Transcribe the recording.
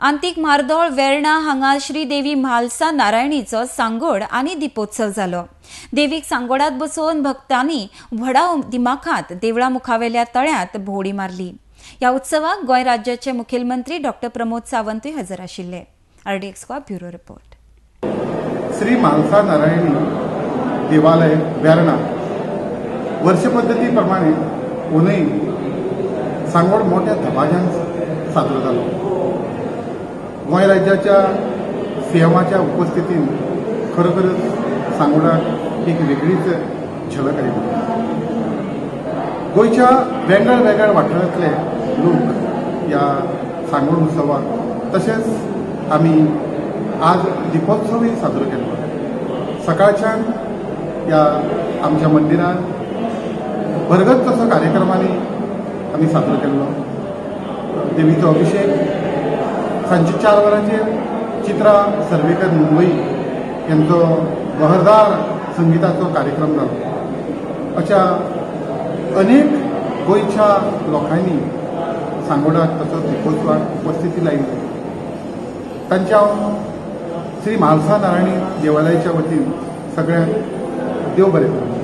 अंतीक मार्दोळ वेर्णा हांगा श्रीदेवी म्हालसा नारायणीचो सांगोड आनी दिपोत्सव जालो। देवीक सांगोडात बसोवन भक्तांनी व्हडा दिमाखात देवळा मुखावेल्या तळ्यात भोवडी मारली। ह्या उत्सवाक गोंय राज्याचे मुखेलमंत्री डॉ. प्रमोद सावंतूय हजर आशिल्ले। RDX bureau report. Shri Mhalsa Narayani देवालय वेर्णा वर्ष पद्धती प्रमाणे उनई सांगोड मोठ्या धबाज्यान साजरो जालो। गोंय राज्याच्या सीएमाच्या उपस्थितीन खरोखरच सांगोडाक एक वेगळीच झलक आयली। गोंयच्या वेगळ्या वेगळ्या वाठारांतले लोक या सांगोड उत्सवाक तशेंच आमी आज दिपोत्सवूय साजरो केलो। सकाळच्यान या आमच्या मंदिरान भरगत तसो कार्यक्रमांनी आमी साजरो केल्लो। देवीचो अभिषेक सांजे 4 वरांचेर चित्रा सर्वेकर मुंबई यांचो बहरदार संगीताचो कार्यक्रम जालो। अशा अनेक गोंयच्या लोकांनी सांगोडाक तसोच दिपोत्सवाक उपस्थिती लायली। तांच्या श्री म्हालसा नारायणी देवालयाच्या वतीन सगळ्यांक देव बरें करूं।